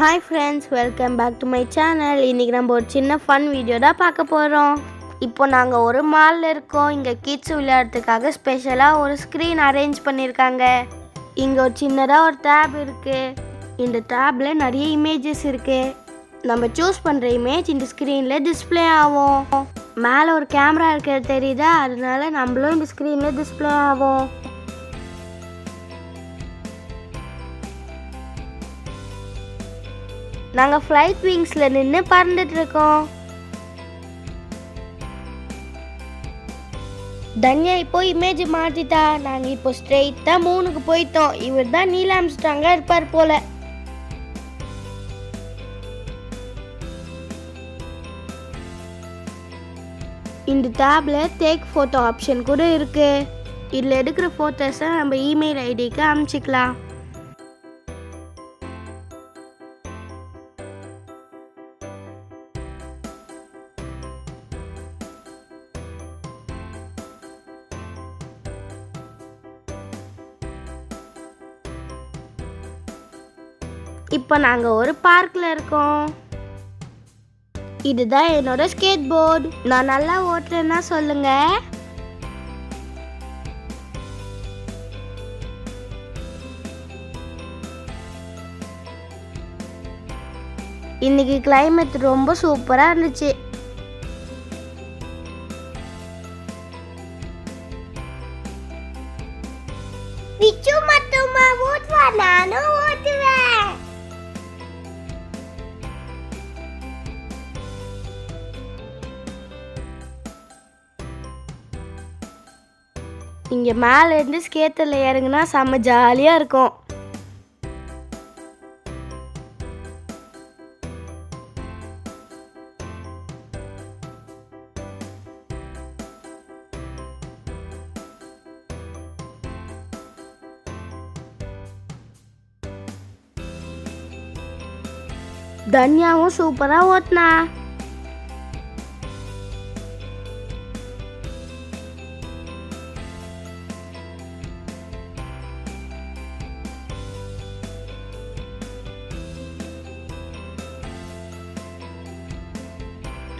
Hi friends, welcome back to my channel. இன்னைக்கு நம்ம ஒரு சின்ன ஃபன் வீடியோ தான் பார்க்க போகிறோம். இப்போ நாங்கள் ஒரு மாலில் இருக்கோம். இங்கே கிட்ஸ் விளையாடுறதுக்காக ஸ்பெஷலாக ஒரு ஸ்க்ரீன் அரேஞ்ச் பண்ணியிருக்காங்க. இங்கே ஒரு சின்னதாக ஒரு டேப் இருக்குது. இந்த டேப்பில் நிறைய இமேஜஸ் இருக்குது. நம்ம சூஸ் பண்ணுற இமேஜ் இந்த ஸ்க்ரீனில் டிஸ்பிளே ஆகும். மேலே ஒரு கேமரா இருக்கிறது தெரியுதா, அதனால நம்மளும் இந்த ஸ்க்ரீனில் டிஸ்பிளே ஆகும். நாங்கள் ஃப்ளைட் விங்ஸில் நின்று பறந்துட்டுருக்கோம். தன்யா இப்போ இமேஜ் மாற்றிட்டா. நாங்கள் இப்போ ஸ்ட்ரெயிட்டாக மூணுக்கு போயிட்டோம். இவர் தான் நீல் ஆம்ஸ்ட்ராங்காக இருப்பார் போல. இந்த டேப்பில் டேக் ஃபோட்டோ ஆப்ஷன் கூட இருக்குது. இதில் எடுக்கிற ஃபோட்டோஸை நம்ம இமெயில் ஐடிக்கு அனுப்பிச்சிக்கலாம். இப்போ நாங்கள் ஒரு பார்க்கில் இருக்கோம். இதுதான் என்னோட ஸ்கேட் போர்டு. நான் நல்லா ஓட்டுறேன்னா சொல்லுங்க. இன்னைக்கு கிளைமேட் ரொம்ப சூப்பராக இருந்துச்சு. விச்சு மட்டுமா ஓட்டுவா, நானும் ஓட்டுவேன். இங்கே மேலே இருந்து ஸ்கேட்டில் இறங்குனா செம்ம ஜாலியாக இருக்கும். தன்யாவும் சூப்பராக ஓட்டினா.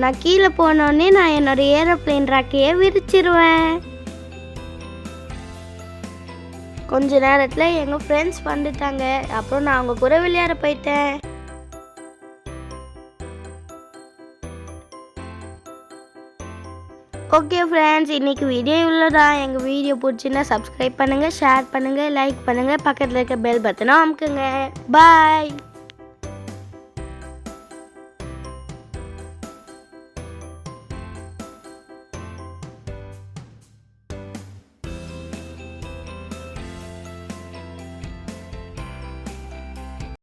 நான் கீழே போனோடனே நான் என்னோட ஏரோப்ளேன் ராக்கையே விரிச்சிருவேன். கொஞ்ச நேரத்தில் எங்கள் ஃப்ரெண்ட்ஸ் வந்துட்டாங்க. அப்புறம் நான் அவங்க கூட விளையாட போயிட்டேன். ஓகே ஃப்ரெண்ட்ஸ், இன்னைக்கு வீடியோ இவ்வளோதான். எங்கள் வீடியோ பிடிச்சின்னா சப்ஸ்கிரைப் பண்ணுங்கள், ஷேர் பண்ணுங்கள், லைக் பண்ணுங்கள், பக்கத்தில் இருக்க பெல் பட்டனை அமுக்குங்க. பாய்.